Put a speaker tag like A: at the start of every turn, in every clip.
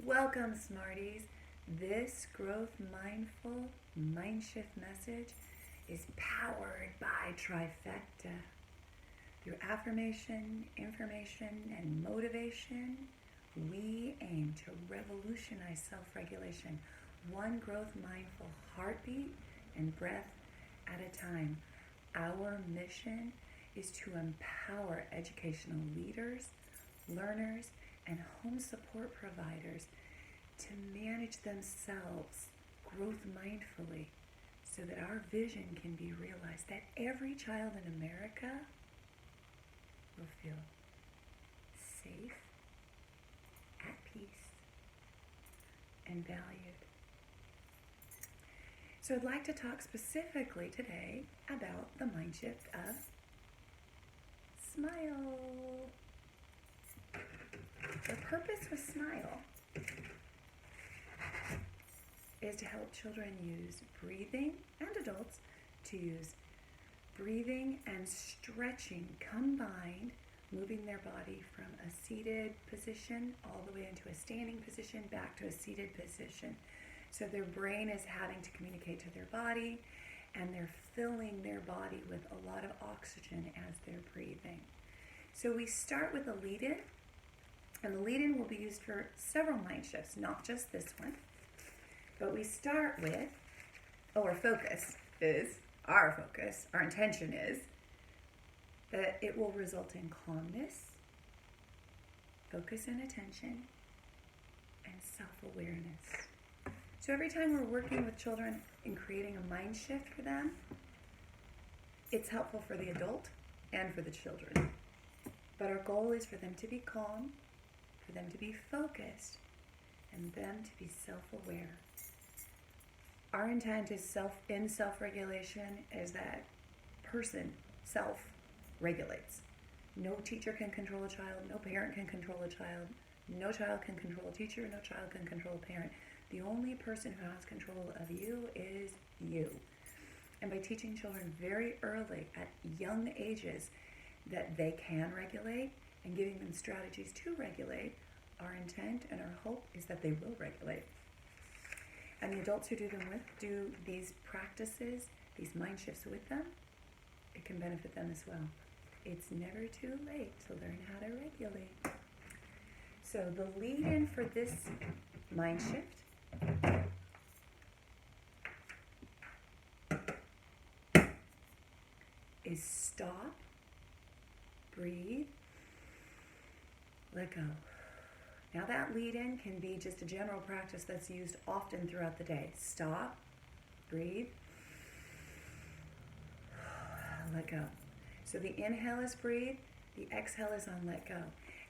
A: Welcome, Smarties. This Growth Mindful Mindshift message is powered by Trifecta. Through affirmation, information, and motivation, we aim to revolutionize self-regulation, one growth mindful heartbeat and breath at a time. Our mission is to empower educational leaders, learners, and home support providers to manage themselves growth mindfully so that our vision can be realized, that every child in America will feel safe, at peace, and valued. So I'd like to talk specifically today about the mind shift of SMILE. The purpose of SMILE is to help children use breathing, and adults to use breathing and stretching combined, moving their body from a seated position all the way into a standing position, back to a seated position. So their brain is having to communicate to their body, and they're filling their body with a lot of oxygen as they're breathing. So we start with a lead-in, and the lead-in will be used for several mind shifts, not just this one. But we start with, our intention is that it will result in calmness, focus and attention, and self-awareness. So every time we're working with children in creating a mind shift for them, it's helpful for the adult and for the children. But our goal is for them to be calm, for them to be focused, and them to be self-aware. Our intent is self-regulation is that person self-regulates. No teacher can control a child, no parent can control a child, no child can control a teacher, no child can control a parent. The only person who has control of you is you. And by teaching children very early at young ages that they can regulate and giving them strategies to regulate, our intent and our hope is that they will regulate. And the adults who do these practices, these mind shifts with them, it can benefit them as well. It's never too late to learn how to regulate. So the lead-in for this mind shift is stop, breathe, let go. Now that lead-in can be just a general practice that's used often throughout the day. Stop, breathe, let go. So the inhale is breathe, the exhale is on let go.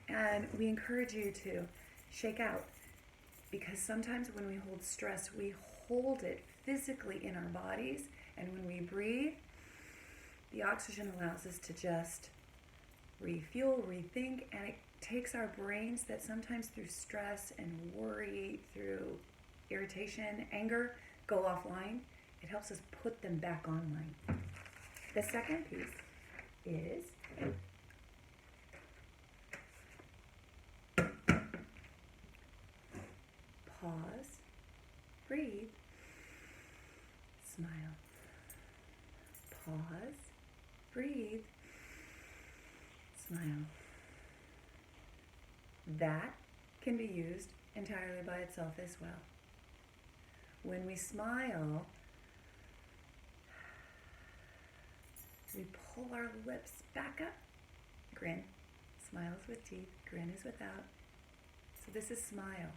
A: And we encourage you to shake out, because sometimes when we hold stress, we hold it physically in our bodies, and when we breathe, the oxygen allows us to just refuel, rethink, and it takes our brains that sometimes through stress and worry, through irritation, anger, go offline. It helps us put them back online. The second piece is pause, breathe, smile. Pause, breathe, smile. That can be used entirely by itself as well. When we smile, we pull our lips back up. Grin. Smile is with teeth. Grin is without. So this is smile.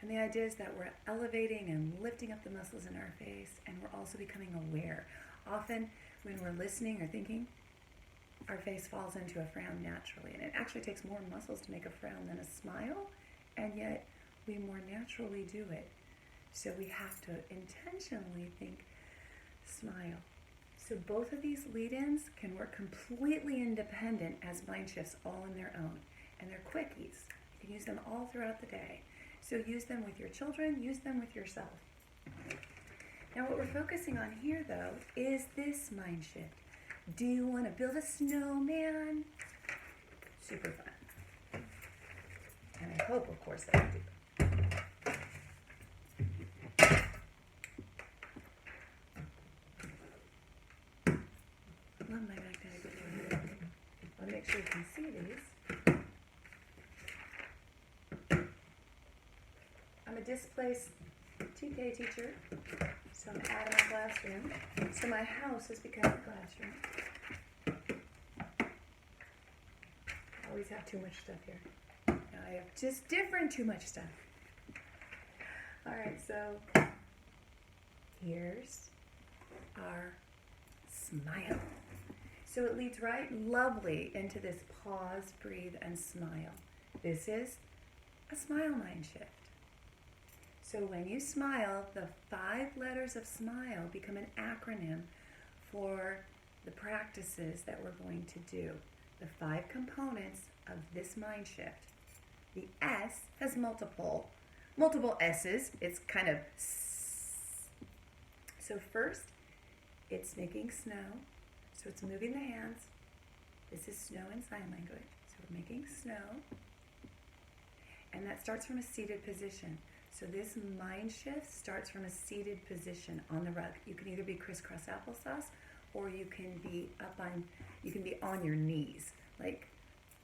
A: And the idea is that we're elevating and lifting up the muscles in our face, and we're also becoming aware. Often when we're listening or thinking, our face falls into a frown naturally, and it actually takes more muscles to make a frown than a smile, and yet we more naturally do it. So we have to intentionally think, smile. So both of these lead-ins can work completely independent as mind shifts all on their own, and they're quickies. You can use them all throughout the day. So use them with your children, use them with yourself. Now what we're focusing on here, though, is this mind shift. Do you want to build a snowman? Super fun. And I hope, of course, that you do. make sure you can see these. I'm a displaced TK teacher, so I'm out of my classroom. So my house has become a classroom. I always have too much stuff here. Now I have just different too much stuff. All right, so here's our smile. So it leads right lovely into this pause, breathe, and smile. This is a SMILE Mindshift. So when you smile, the 5 letters of SMILE become an acronym for the practices that we're going to do. The 5 components of this mind shift. The S has multiple S's. It's kind of S. So first, it's making snow. So it's moving the hands. This is snow in sign language. So we're making snow. And that starts from a seated position. So this mind shift starts from a seated position on the rug. You can either be crisscross applesauce, or you can be on your knees, like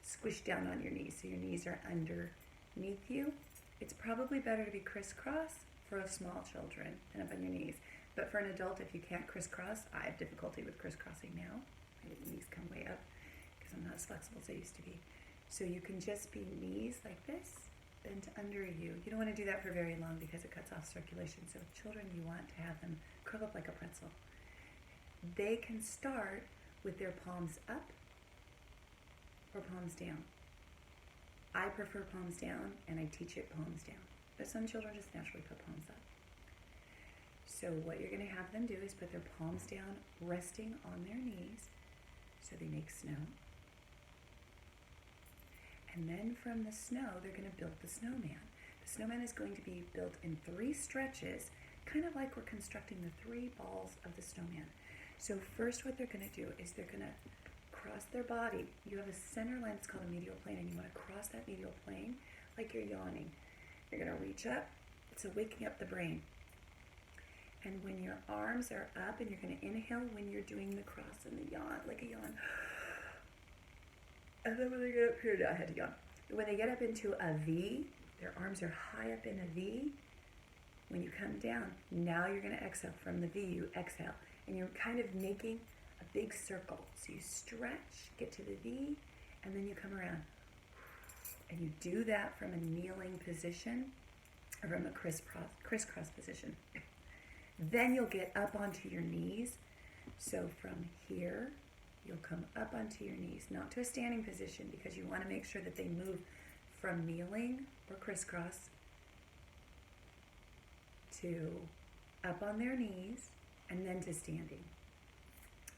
A: squished down on your knees. So your knees are underneath you. It's probably better to be crisscross for small children than up on your knees. But for an adult, if you can't crisscross, I have difficulty with crisscrossing now. My knees come way up because I'm not as flexible as I used to be. So you can just be knees like this, bent under you. You don't want to do that for very long because it cuts off circulation. So with children, you want to have them curl up like a pretzel. They can start with their palms up or palms down. I prefer palms down, and I teach it palms down. But some children just naturally put palms up. So what you're going to have them do is put their palms down, resting on their knees, so they make snow. And then from the snow, they're going to build the snowman. The snowman is going to be built in 3 stretches, kind of like we're constructing the 3 balls of the snowman. So first what they're going to do is they're going to cross their body. You have a center line, it's called a medial plane, and you want to cross that medial plane like you're yawning. You're going to reach up. It's a waking up the brain. And when your arms are up, and you're going to inhale when you're doing the cross and the yawn, like a yawn. And then when they get up here, I had to yawn. When they get up into a V, their arms are high up in a V. When you come down, now you're going to exhale. From the V, you exhale. And you're kind of making a big circle. So you stretch, get to the V, and then you come around. And you do that from a kneeling position, or from a crisscross position. Then you'll get up onto your knees. So from here, you'll come up onto your knees, not to a standing position, because you want to make sure that they move from kneeling or crisscross to up on their knees and then to standing.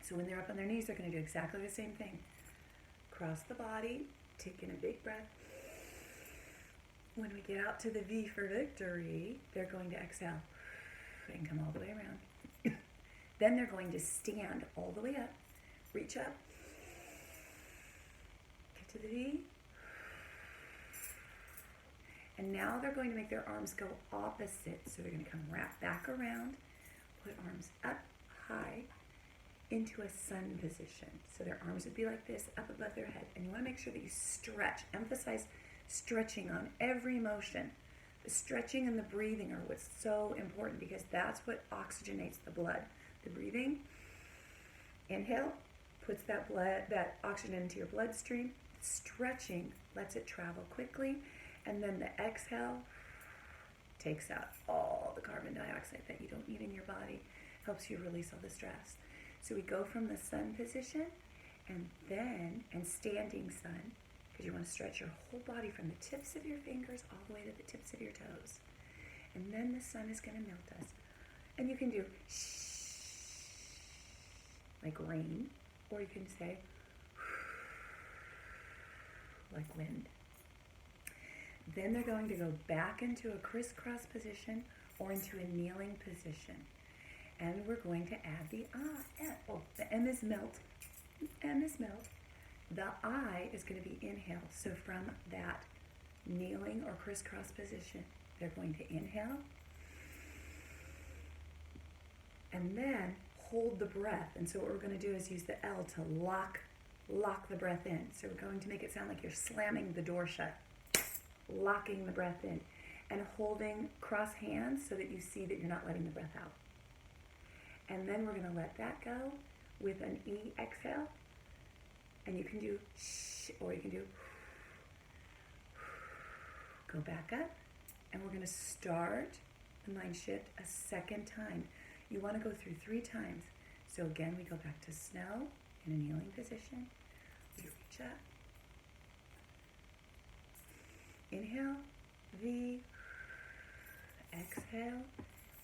A: So when they're up on their knees, they're going to do exactly the same thing. Cross the body, take in a big breath. When we get out to the V for victory, they're going to exhale and come all the way around. Then they're going to stand all the way up, reach up, get to the V, and now they're going to make their arms go opposite. So they're going to come wrap back around, put arms up high into a sun position. So their arms would be like this, up above their head. And you want to make sure that you stretch. Emphasize stretching on every motion. The stretching and the breathing are what's so important, because that's what oxygenates the blood. The breathing, inhale, puts that oxygen into your bloodstream. Stretching lets it travel quickly. And then the exhale takes out all the carbon dioxide that you don't need in your body, helps you release all the stress. So we go from the sun position and standing sun, because you want to stretch your whole body from the tips of your fingers all the way to the tips of your toes. And then the sun is going to melt us. And you can do like rain, or you can say like wind. Then they're going to go back into a crisscross position or into a kneeling position. And we're going to add the the M is melt. M is melt. The I is going to be inhale. So from that kneeling or crisscross position, they're going to inhale. And then hold the breath. And so what we're going to do is use the L to lock lock the breath in. So we're going to make it sound like you're slamming the door shut, locking the breath in, and holding cross hands so that you see that you're not letting the breath out. And then we're going to let that go with an E exhale. And you can do shh, or you can do go back up. And we're going to start the mind shift a second time. You want to go through 3 times. So again, we go back to snow in a kneeling position. We reach up. Inhale, V. Exhale,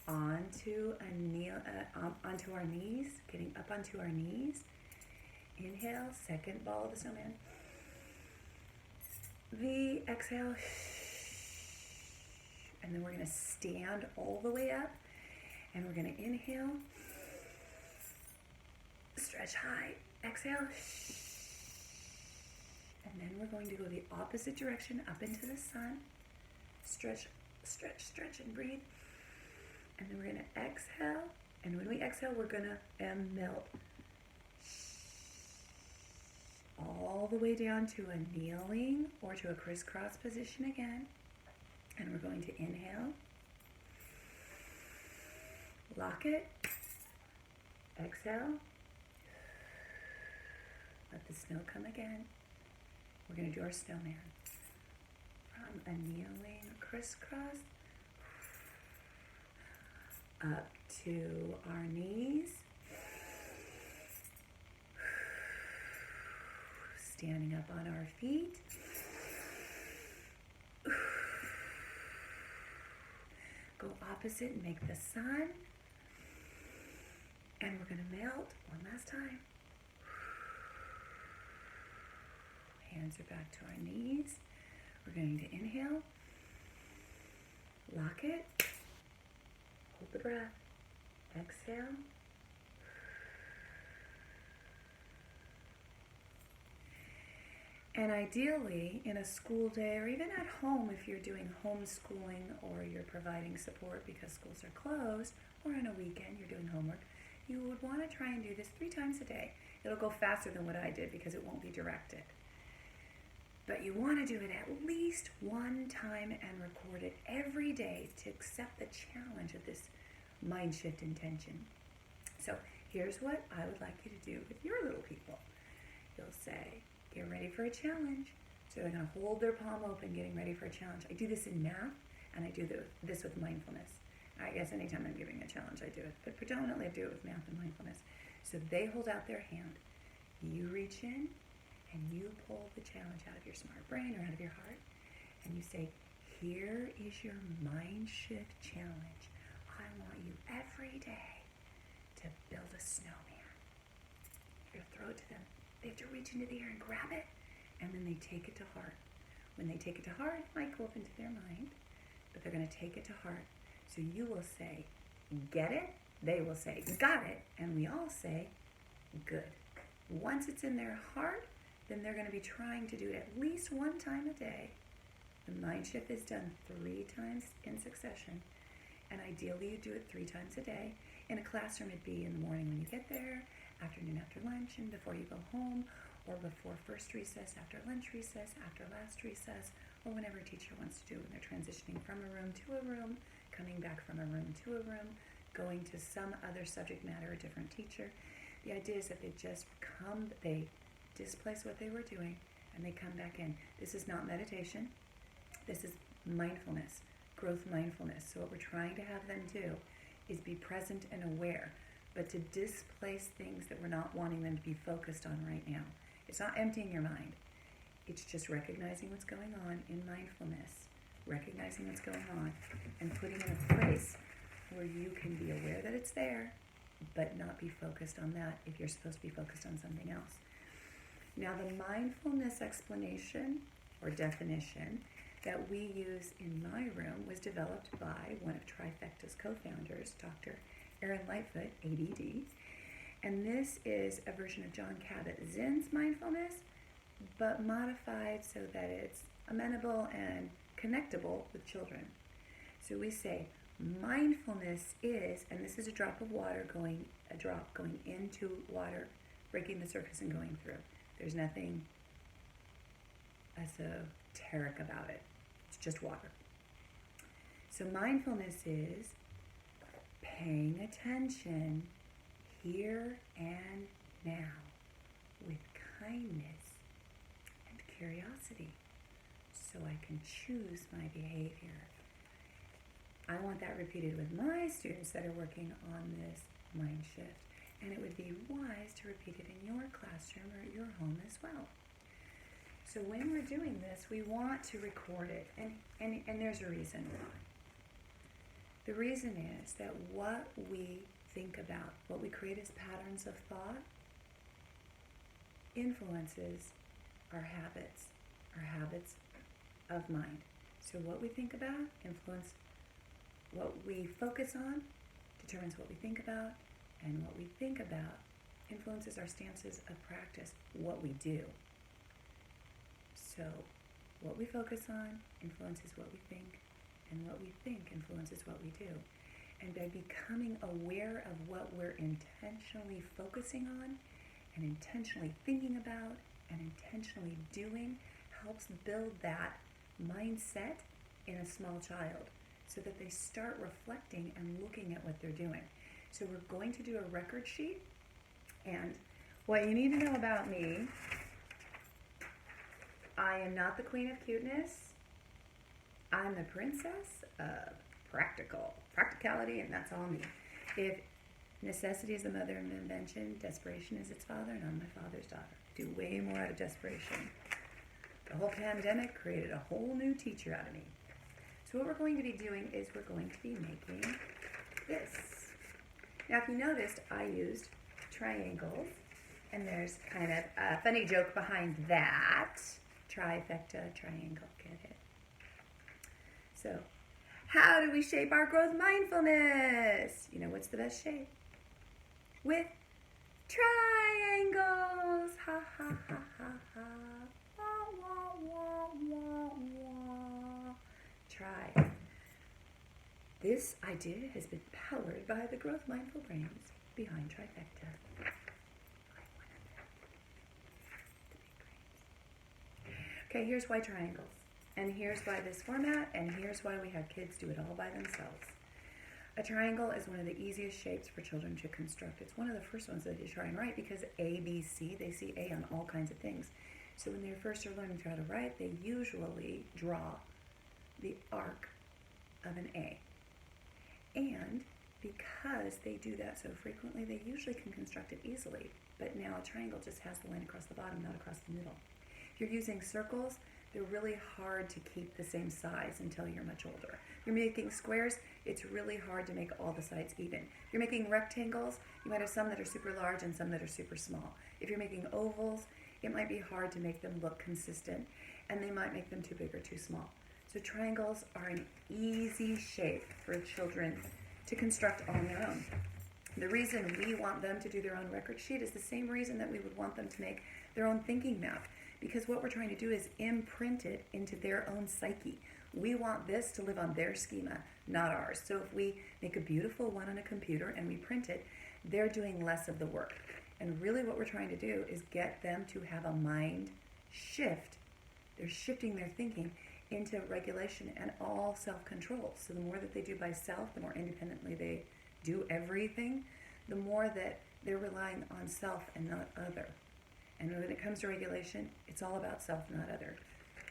A: onto our knees, getting up onto our knees. Inhale, second ball of the snowman. V, exhale. And then we're going to stand all the way up. And we're going to inhale. Stretch high. Exhale. And then we're going to go the opposite direction up into the sun. Stretch, stretch, stretch, and breathe. And then we're going to exhale. And when we exhale, we're going to melt. All the way down to a kneeling or to a crisscross position again. And we're going to inhale. Lock it. Exhale. Let the snow come again. We're going to do our snowman. From a kneeling crisscross up to our knees. Standing up on our feet. Go opposite and make the sun. And we're going to melt one last time. Hands are back to our knees. We're going to inhale. Lock it. Hold the breath. Exhale. And ideally, in a school day or even at home, if you're doing homeschooling or you're providing support because schools are closed, or on a weekend you're doing homework, you would want to try and do this 3 times a day. It'll go faster than what I did because it won't be directed. But you want to do it at least 1 time and record it every day to accept the challenge of this mind shift intention. So here's what I would like you to do with your little people. You'll say, get ready for a challenge. So they're going to hold their palm open, getting ready for a challenge. I do this in math, and I do this with mindfulness. I guess anytime I'm giving a challenge, I do it. But predominantly, I do it with math and mindfulness. So they hold out their hand. You reach in, and you pull the challenge out of your smart brain or out of your heart. And you say, here is your mind shift challenge. I want you every day to build a snowman. You throw it to them. They have to reach into the air and grab it, and then they take it to heart. When they take it to heart, it might go up into their mind, but they're going to take it to heart. So you will say, get it? They will say, got it. And we all say, good. Once it's in their heart, then they're going to be trying to do it at least 1 time a day. The mind shift is done 3 times in succession. And ideally, you do it 3 times a day. In a classroom, it'd be in the morning when you get there, afternoon after lunch, and before you go home, or before first recess, after lunch recess, after last recess, or whenever a teacher wants to do when they're transitioning from a room to a room, coming back from a room to a room, going to some other subject matter, a different teacher. The idea is that they just come, they displace what they were doing, and they come back in. This is not meditation. This is mindfulness, growth mindfulness. So what we're trying to have them do is be present and aware, but to displace things that we're not wanting them to be focused on right now. It's not emptying your mind. It's just recognizing what's going on in mindfulness, recognizing what's going on, and putting in a place where you can be aware that it's there, but not be focused on that if you're supposed to be focused on something else. Now, the mindfulness explanation or definition that we use in my room was developed by one of Trifecta's co-founders, Dr. Aaron Lightfoot, ADD. And this is a version of John Kabat-Zinn's mindfulness, but modified so that it's amenable and connectable with children. So we say, mindfulness is, and this is a drop of water going into water, breaking the surface and going through. There's nothing esoteric about it. It's just water. So mindfulness is paying attention here and now with kindness and curiosity so I can choose my behavior. I want that repeated with my students that are working on this mind shift, and it would be wise to repeat it in your classroom or at your home as well. So when we're doing this, we want to record it, and there's a reason why. The reason is that what we think about, what we create as patterns of thought, influences our habits of mind. So what we think about influences what we focus on, determines what we think about, and what we think about influences our stances of practice, what we do. So what we focus on influences what we think, and what we think influences what we do. And by becoming aware of what we're intentionally focusing on and intentionally thinking about and intentionally doing helps build that mindset in a small child so that they start reflecting and looking at what they're doing. So we're going to do a record sheet, and what you need to know about me, I am not the queen of cuteness. I'm the princess of practicality, and that's all me. If necessity is the mother of invention, desperation is its father, and I'm my father's daughter. Do way more out of desperation. The whole pandemic created a whole new teacher out of me. So what we're going to be doing is we're going to be making this. Now, if you noticed, I used triangles, and there's kind of a funny joke behind that. Trifecta, triangle, get it? So, how do we shape our growth mindfulness? You know what's the best shape? With triangles. Ha ha ha ha ha. Wah wah wah wah wah. Try. This idea has been powered by the growth mindful brains behind Trifecta. Okay, here's why triangles. And here's why this format, and here's why we have kids do it all by themselves. A triangle is one of the easiest shapes for children to construct. It's one of the first ones that they try and write because A, B, C, they see A on all kinds of things. So when they first are learning how to write, they usually draw the arc of an A. And because they do that so frequently, they usually can construct it easily. But now a triangle just has the line across the bottom, not across the middle. If you're using circles, they're really hard to keep the same size until you're much older. If you're making squares, it's really hard to make all the sides even. If you're making rectangles, you might have some that are super large and some that are super small. If you're making ovals, it might be hard to make them look consistent, and they might make them too big or too small. So triangles are an easy shape for children to construct on their own. The reason we want them to do their own record sheet is the same reason that we would want them to make their own thinking map. Because what we're trying to do is imprint it into their own psyche. We want this to live on their schema, not ours. So if we make a beautiful one on a computer and we print it, they're doing less of the work. And really what we're trying to do is get them to have a mind shift. They're shifting their thinking into regulation and all self-control. So the more that they do by self, the more independently they do everything, the more that they're relying on self and not other. And when it comes to regulation, it's all about self, not other.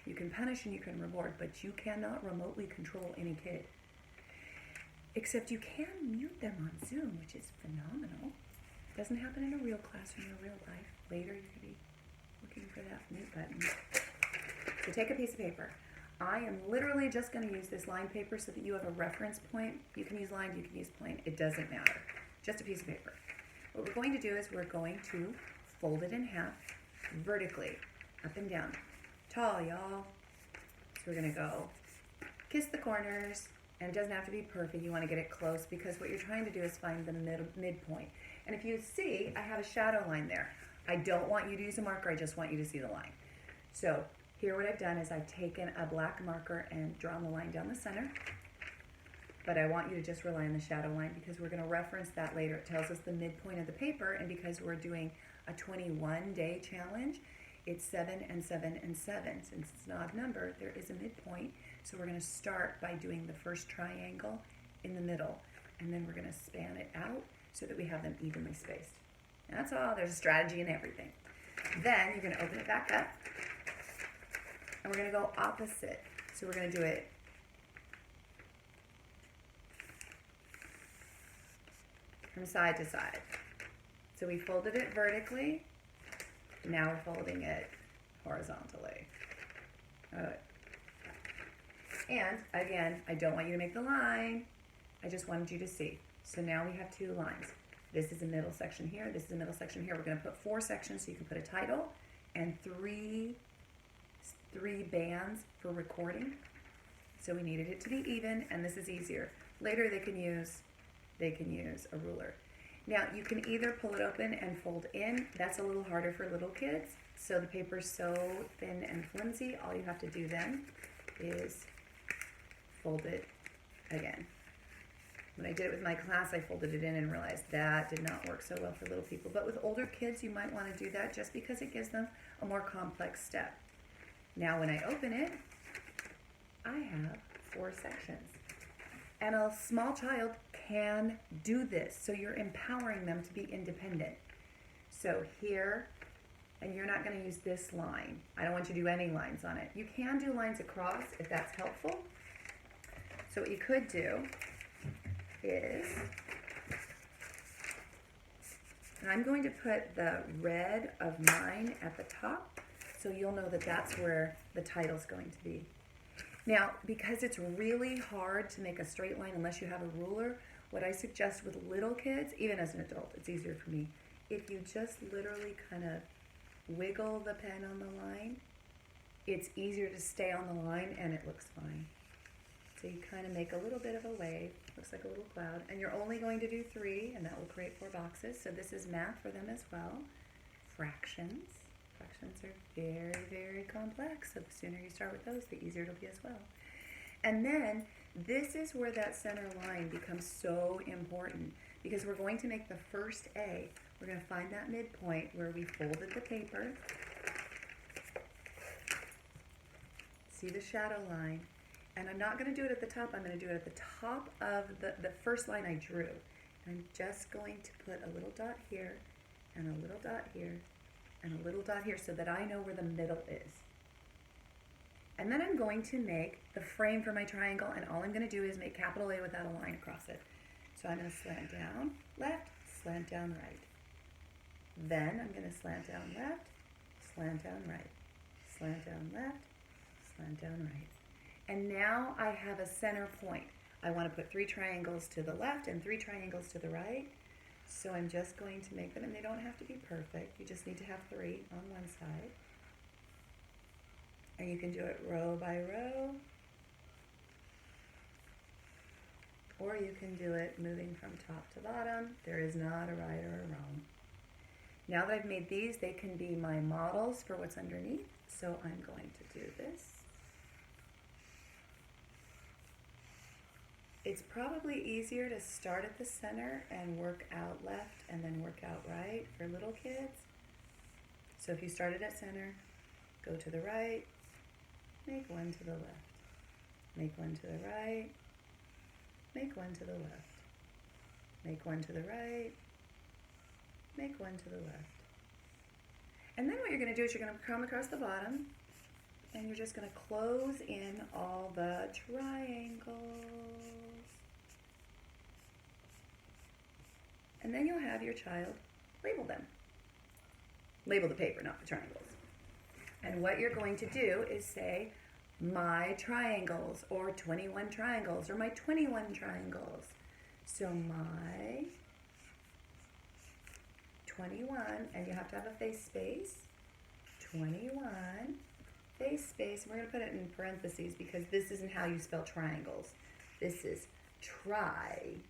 A: You can punish and you can reward, but you cannot remotely control any kid. Except you can mute them on Zoom, which is phenomenal. Doesn't happen in a real classroom or real life. Later you could be looking for that mute button. So take a piece of paper. I am literally just going to use this lined paper so that you have a reference point. You can use lined, you can use plain. It doesn't matter. Just a piece of paper. What we're going to do is we're going to fold it in half vertically, up and down. Tall, y'all. So we're going to go kiss the corners, and it doesn't have to be perfect. You want to get it close because what you're trying to do is find the midpoint. And if you see, I have a shadow line there. I don't want you to use a marker. I just want you to see the line. So here what I've done is I've taken a black marker and drawn the line down the center. But I want you to just rely on the shadow line because we're going to reference that later. It tells us the midpoint of the paper, and because we're doing a 21-day challenge, it's 7 and 7 and 7. Since it's an odd number, there is a midpoint. So we're going to start by doing the first triangle in the middle, and then we're going to span it out so that we have them evenly spaced. And that's all. There's a strategy in everything. Then you're going to open it back up, and we're going to go opposite. So we're going to do it from side to side. So we folded it vertically. Now we're folding it horizontally. All right. And again, I don't want you to make the line. I just wanted you to see. So now we have 2 lines. This is a middle section here. This is a middle section here. We're going to put 4 sections so you can put a title and 3 bands for recording. So we needed it to be even, and this is easier. Later they can use a ruler. Now you can either pull it open and fold in. That's a little harder for little kids. So the paper's so thin and flimsy, all you have to do then is fold it again. When I did it with my class, I folded it in and realized that did not work so well for little people. But with older kids, you might want to do that just because it gives them a more complex step. Now when I open it, I have 4 sections. And a small child can do this. So you're empowering them to be independent. So here, and you're not going to use this line. I don't want you to do any lines on it. You can do lines across if that's helpful. So what you could do is, I'm going to put the red of mine at the top so you'll know that that's where the title's going to be. Now, because it's really hard to make a straight line unless you have a ruler, what I suggest with little kids, even as an adult, it's easier for me, if you just literally kind of wiggle the pen on the line, it's easier to stay on the line and it looks fine. So you kind of make a little bit of a wave, looks like a little cloud, and you're only going to do 3, and that will create 4 boxes. So this is math for them as well. Fractions. Fractions are very, very complex, so the sooner you start with those, the easier it'll be as well. And then this is where that center line becomes so important, because we're going to make the first A. We're going to find that midpoint where we folded the paper. See the shadow line. And I'm not going to do it at the top, I'm going to do it at the top of the first line I drew. And I'm just going to put a little dot here, and a little dot here, and a little dot here so that I know where the middle is. And then I'm going to make the frame for my triangle, and all I'm going to do is make capital A without a line across it. So I'm going to slant down left, slant down right. Then I'm going to slant down left, slant down right, slant down left, slant down right. And now I have a center point. I want to put 3 triangles to the left and 3 triangles to the right. So I'm just going to make them, and they don't have to be perfect. You just need to have 3 on one side. And you can do it row by row, or you can do it moving from top to bottom. There is not a right or a wrong. Now that I've made these, they can be my models for what's underneath. So I'm going to do this. It's probably easier to start at the center and work out left and then work out right for little kids. So if you started at center, go to the right, make 1 to the left, make 1 to the right, make 1 to the left, make 1 to the right, make 1 to the left. And then what you're going to do is you're going to come across the bottom, and you're just going to close in all the triangles. And then you'll have your child label them. Label the paper, not the triangles. And what you're going to do is say, my triangles, or 21 triangles, or my 21 triangles. So my 21, and you have to have a face space, 21, face space, and we're going to put it in parentheses because this isn't how you spell triangles. This is triangles.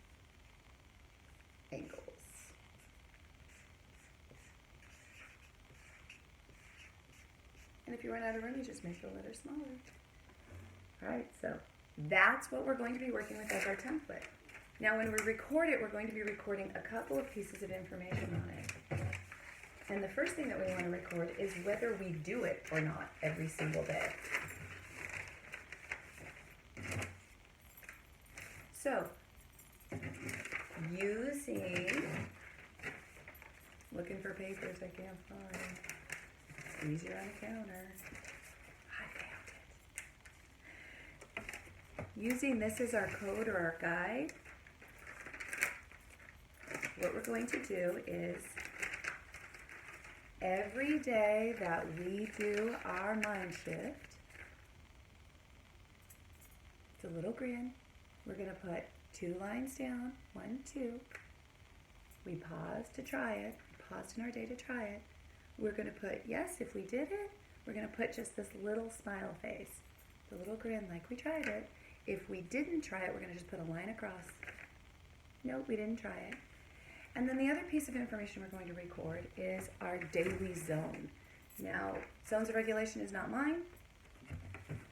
A: And if you run out of room, you just make the letter smaller. All right, so that's what we're going to be working with as our template. Now when we record it, we're going to be recording a couple of pieces of information on it. And the first thing that we want to record is whether we do it or not every single day. So, looking for papers I can't find. It's easier on the counter. I found it. Using this as our code or our guide, what we're going to do is every day that we do our mind shift, it's a little grin. We're going to put 2 lines down, 1, 2. We pause to try it. Paused in our day to try it. We're going to put, yes, if we did it, we're going to put just this little smile face, the little grin like we tried it. If we didn't try it, we're going to just put a line across. Nope, we didn't try it. And then the other piece of information we're going to record is our daily zone. Now, zones of regulation is not mine.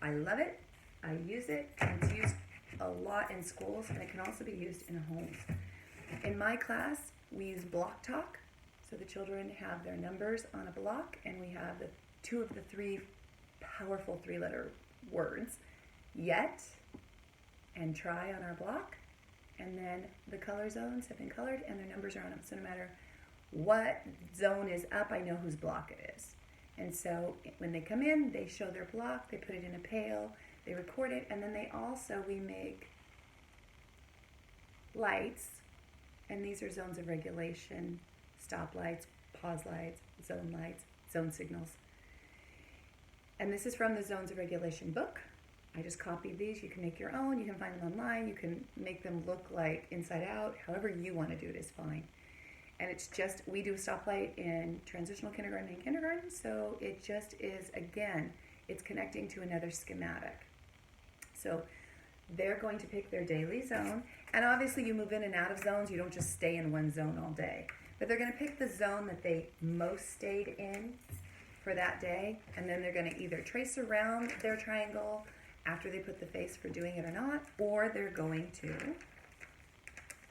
A: I love it. I use it. And it's used a lot in schools, and it can also be used in homes. In my class, we use block talk. So the children have their numbers on a block, and we have the 2 of the 3 powerful 3-letter words, yet and try on our block. And then the color zones have been colored and their numbers are on them. So no matter what zone is up, I know whose block it is. And so when they come in, they show their block, they put it in a pail, they record it, and then we make lights, and these are zones of regulation, stop lights, pause lights, zone signals. And this is from the Zones of Regulation book. I just copied these. You can make your own. You can find them online. You can make them look like inside out. However you want to do it is fine. And it's just, we do a stoplight in transitional kindergarten and kindergarten, so it just is, again, it's connecting to another schematic. So they're going to pick their daily zone, and obviously you move in and out of zones. You don't just stay in one zone all day. But they're going to pick the zone that they most stayed in for that day, and then they're going to either trace around their triangle after they put the face for doing it or not, or they're going to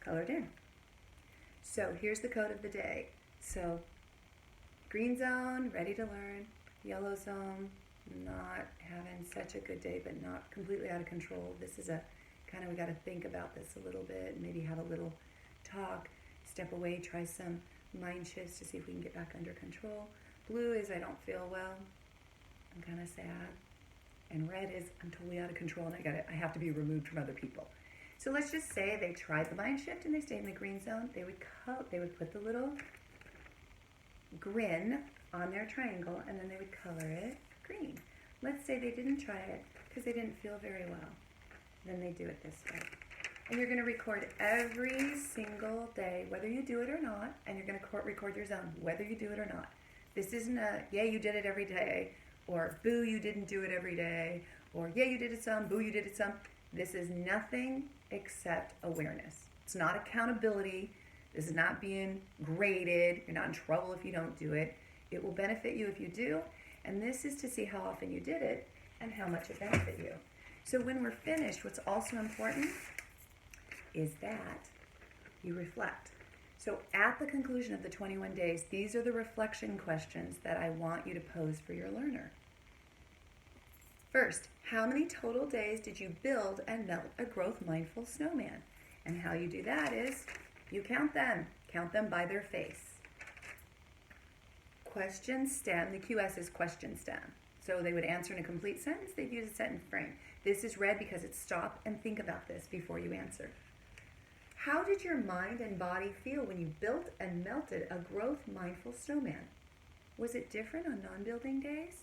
A: color it in. So here's the code of the day. So green zone, ready to learn. Yellow zone, not having such a good day, but not completely out of control. This is a kind of, we got to think about this a little bit, maybe have a little talk, step away, try some mind shifts to see if we can get back under control. Blue is I don't feel well, I'm kind of sad. And red is I'm totally out of control and I have to be removed from other people. So let's just say they tried the mind shift and they stayed in the green zone. They would put the little grin on their triangle and then they would color it green. Let's say they didn't try it because they didn't feel very well. Then they do it this way. And you're going to record every single day, whether you do it or not, and you're going to record your zone, whether you do it or not. This isn't a, yeah, you did it every day, or boo, you didn't do it every day, or yeah, you did it some, boo, you did it some. This is nothing except awareness. It's not accountability. This is not being graded. You're not in trouble if you don't do it. It will benefit you if you do, and this is to see how often you did it and how much it benefit you. So when we're finished, what's also important is that you reflect. So at the conclusion of the 21 days, these are the reflection questions that I want you to pose for your learner. First, how many total days did you build and melt a growth mindful snowman? And how you do that is you count them by their face. Question stem, the QS is question stem. So they would answer in a complete sentence, they'd use a sentence frame. This is red because it's stop and think about this before you answer. How did your mind and body feel when you built and melted a growth mindful snowman? Was it different on non-building days?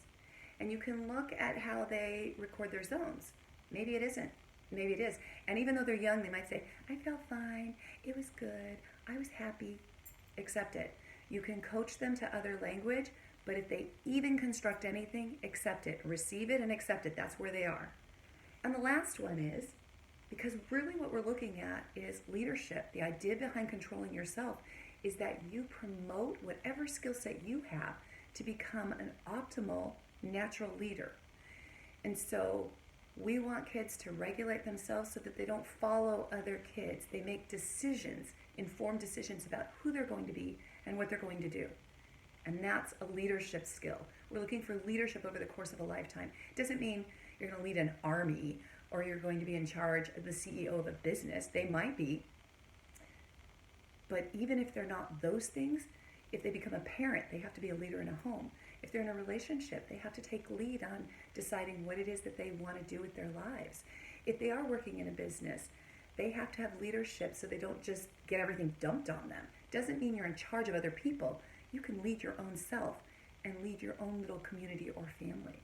A: And you can look at how they record their zones. Maybe it isn't. Maybe it is. And even though they're young, they might say, I felt fine, it was good, I was happy. Accept it. You can coach them to other language, but if they even construct anything, accept it. Receive it and accept it. That's where they are. And the last one is, because really what we're looking at is leadership. The idea behind controlling yourself is that you promote whatever skill set you have to become an optimal natural leader. And so we want kids to regulate themselves so that they don't follow other kids. They make decisions, informed decisions about who they're going to be and what they're going to do. And that's a leadership skill. We're looking for leadership over the course of a lifetime. It doesn't mean you're going to lead an army or you're going to be in charge of the CEO of a business. They might be. But even if they're not those things, if they become a parent, they have to be a leader in a home. If they're in a relationship, they have to take lead on deciding what it is that they want to do with their lives. If they are working in a business, they have to have leadership so they don't just get everything dumped on them. Doesn't mean you're in charge of other people. You can lead your own self and lead your own little community or family.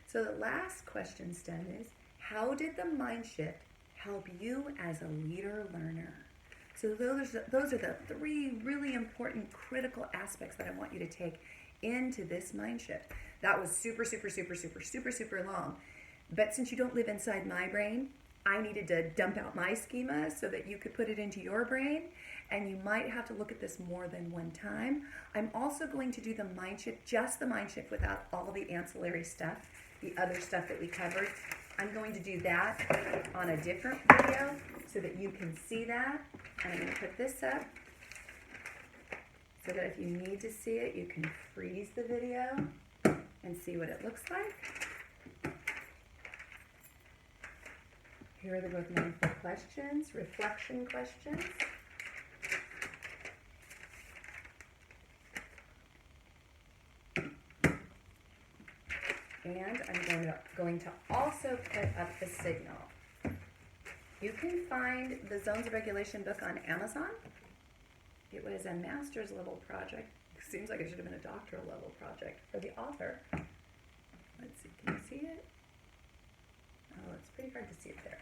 A: So the last question, Sten, is how did the mind shift help you as a leader learner? So those are the three really important critical aspects that I want you to take into this mind shift. That was super long. But since you don't live inside my brain, I needed to dump out my schema so that you could put it into your brain, and you might have to look at this more than one time. I'm also going to do the mind shift, just the mind shift without all the ancillary stuff, the other stuff that we covered. I'm going to do that on a different video so that you can see that. And I'm going to put this up so that if you need to see it, you can freeze the video and see what it looks like. Here are the Growth Mindful questions, reflection questions. And I'm going to also put up the signal. You can find the Zones of Regulation book on Amazon. It was a master's level project. It seems like it should have been a doctoral level project for the author. Let's see, can you see it? Oh, it's pretty hard to see it there.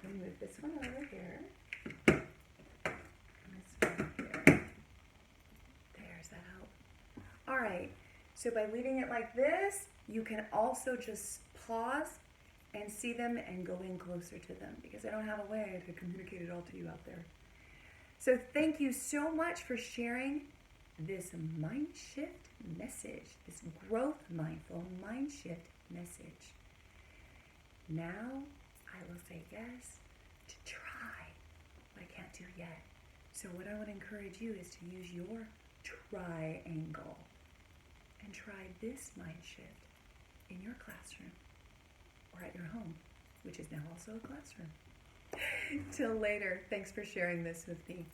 A: Let me move this one over here. This one here. There's that help. All right, so by leaving it like this, you can also just pause and see them and go in closer to them, because I don't have a way to communicate it all to you out there. So thank you so much for sharing this mind shift message, this growth mindful mind shift message. Now I will say yes to try what I can't do yet. So what I would encourage you is to use your triangle and try this mind shift in your classroom or at your home, which is now also a classroom. Till later. Thanks for sharing this with me.